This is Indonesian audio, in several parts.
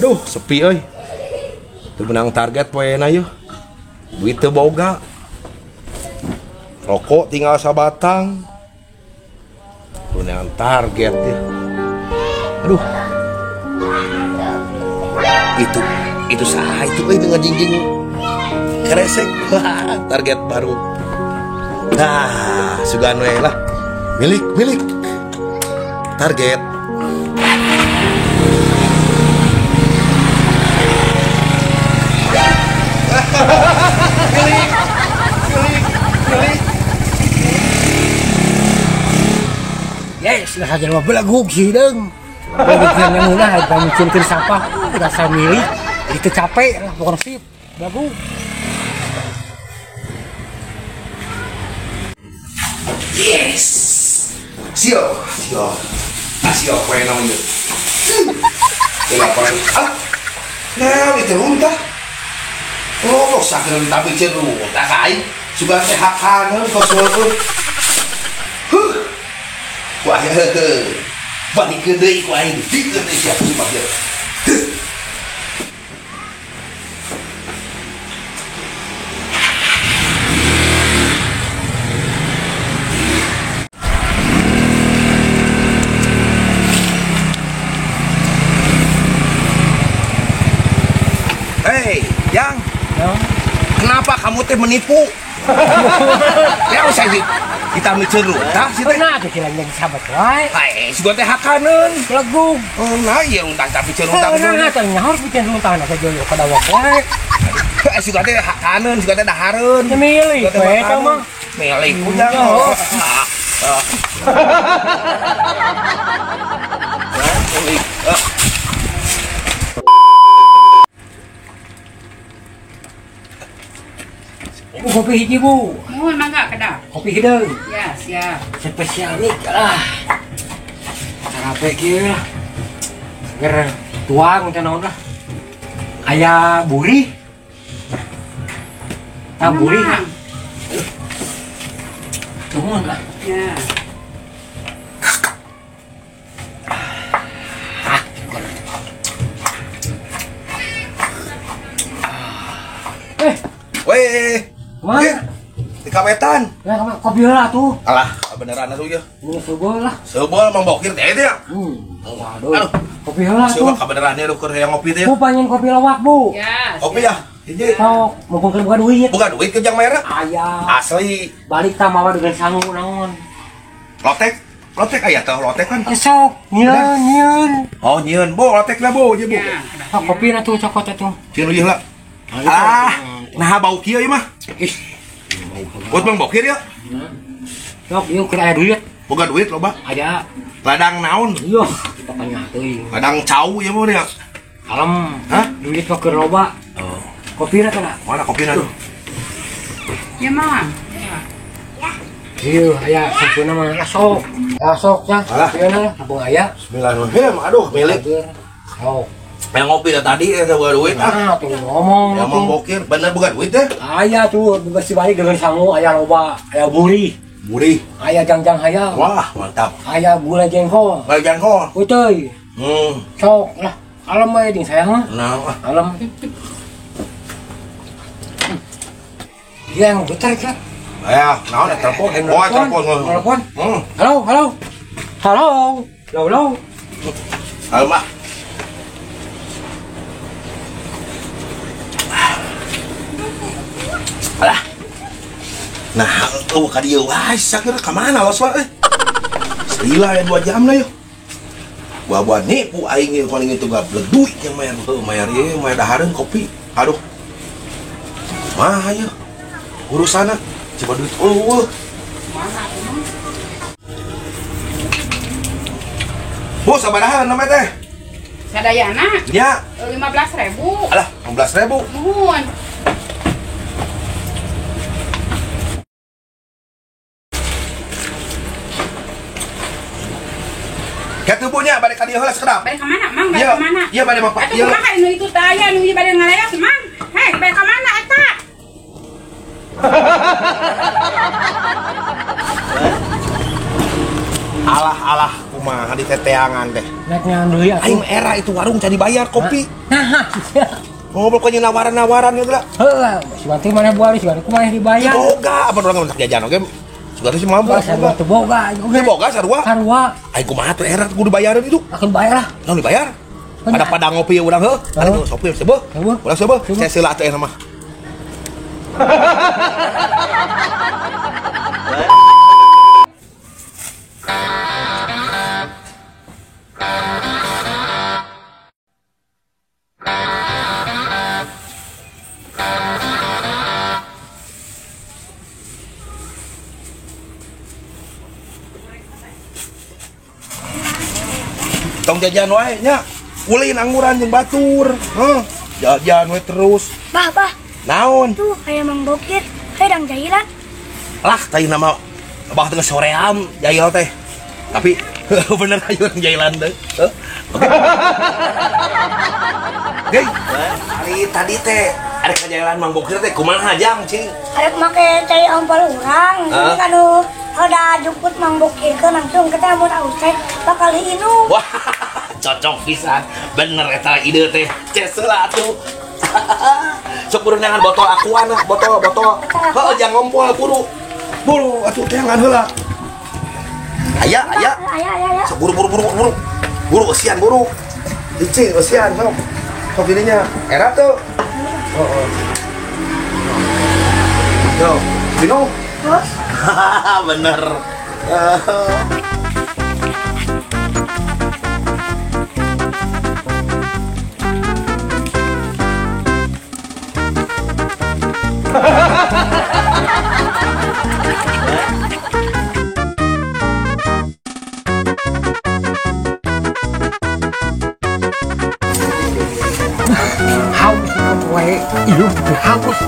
Aduh, sepi euy. Teu menang target poena yeuh. Duit teu boga. Rokok tinggal sabatang. Menang target ya. Aduh. Itu saha itu euy dengan jingjing kresek. Target baru. Nah, sugan we lah. Milik. Target. Yes, lah saja mah belagug sih deng. Belagug yang ulah kita mungkin sampah rasa milik. Itu capek lah pokoknya sip. Belagug. Yes. Sio. Sio poe namanya. Delapan. Nah, itu runtah. Oh, sakeun tapi ceru. Tak kai. Sugan teh hakaneun kosoeun. Wah, balik ke deui ku aing. Dikeun deui siap siap dia. Hei, Yang. Kenapa kamu teh menipu? Ya usah sih. Kita miceru, tah sih teh. Pernah tuh kilangnya sahabat wae. Hai, sugan teh hakaneun. Belagug. Oh, nah iya undang tapi miceru tah. Nah, tanya harus bikin runtah nak joyo kada wae. Sugan teh hakaneun, sugan teh dahareun. Ya milih, we eta mah. Milih ujang. Kopi hiji bu. Nuhun mangga kada. Kopi hideung. Ya, siap. Spesial nih lah. Sarape kieu lah. Ger tuang teh naon lah. Aya buri. Buri. Tuhun lah. Ya. Weh, Mana? di kawetan. Ya kopi lah tuh. Alah, beneran atuh ya. Ini sebel lah. Seubel mang bokir teh itu ya. Waduh. Kopi lah tuh. Coba kebenerannya lu keur yang ngopi teh. Bu pengen kopi lawak bu. Ya. Kopi ya. Hiji. Sok, mumpung keur buka duit. Bukan duit ke Jang Merah. Aya. Asli. Balik ta mawa dengan sangu naon. Lotek aya teh lotek kan. Sok, nyeun. Oh, nyieun. Bo, lotek lah bo, je bo. Ya. Sok kopi na tuh cokot atuh. Cieun ieu lah. Nah bau kieu ieu mah. Ih. Buat mang bokir ya. Sok, ieu keur aya duit. Boga duit loba. Aya. Ladang naon? Iya, kita tanya teuing. Ladang cau ieu mah nya. Kalem. Hah? Duit mah keur loba. Oh. Kopi na kana? Mana kopina tuh? Ya, Mang. Iya, aya sampuna mah sok. Sok ya. Alah. Ieu na abang aya. Bismillahirrahmanirrahim. Aduh, milik. Sok. Yang ngopi tadi ada boga duit. Nah, tuh ngomong Ya tuh. mang bokir, bener boga duit teh. Aya tuh, bersih balik dengan sangu, aya loba, aya buri, Buri. aya jangjang hayam, Wah, mantap. aya gulai jengkol, Bagian kok. utuy, sok lah, alam mah ding sayang mah, Nah, alam. Yang betul kan? ya, naon ya telepon. Oh, telepon. Telepon. Halo. Halo, Mbak. Alah. Nah, ka dieu wae sakeuna ka mana los wae. Sila ya 2 jam lah yuk. Buat nipu aing ieu paling itu gak duit yang mayar ieu mayar dahareun kopi. Aduh. Mah ya. Urusana coba duit Bu, sabaraha namanya teh? Sadayana. Ya. 15.000. Alah, 15.000. Nuhun. Kayak tubuhnya balik ka dieu heula sekedap. Balik ke mana, Mang? Balik ke mana? Iya, balik Bapak. Atuh kumaha anu itu taya nu balik ngaleos, Mang? Heh, balik ke mana eta? Alah, kumaha di teteangan teh. Naiknya deui Aing atuh. era itu warung jadi bayar kopi. Nah, Ngobrol kayaknya nawaran-nawaran gitu lah. heuh, si Bantu mana buari, si Bantu kumaha dibayar. Boga, apa orang ngontak jajan oke? Sudah sih mampu. Sarua teu boga Ini boga sarua. Sarua Aing kumaha tuh era kudu bayaran itu. akan bayar lah. Naon dibayar? Banyak. Ada pada ngopi urang heuh. Ada Oh. kopi sebeuh. Sebeuh. Ulah sebeuh. Sebeuh. Saya seula teh mah. Tong jajan wae nya. Ulin angguran jeung batur. Heuh. Jajan we terus. Bah, Naon? tuh kayak Mang Bokir, kayak Dang Jahilan. Lah tadi nama bah tengah soream jahil teh. Tapi bener ayo orang jahilan deh. Oke. Tadi teh ada kejahilan Mang Bokir teh kumaha jang cing. Arek make cai ampal urang, ini kanu ada jemput Mang Bokir ke langsung kita mau tahu teh bakal inu. Wah, cocok pisan. Bener eta ide teh. Cesela tuh. Sok buru nangan botol akuan lah, botol. Heuh jang ngompol buru atuh teh ngan heula. Aya. Aya. Sok buru. Buru usian buru. Icing usian sok. Sok ininya. Era tuh. Oh. Yo, minum. Bos, Bener. Haus we, ieu haus.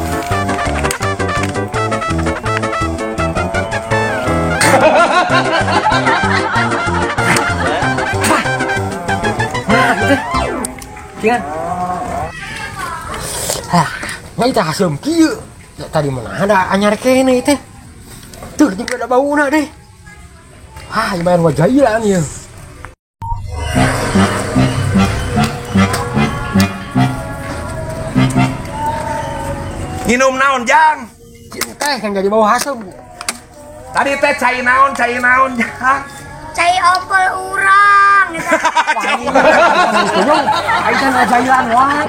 Nah, gitu. Kian. Ngai tah haseum kieu. Ya, tadi mana ada anyar kene teh. Tuh juga ada bauna deh. Main wajah hilang ya. Minum naon jang? Teh yang jadi bau hasem. Tadi teh cai naon jang? cai ampal urang. Aisyah ngajailan wah.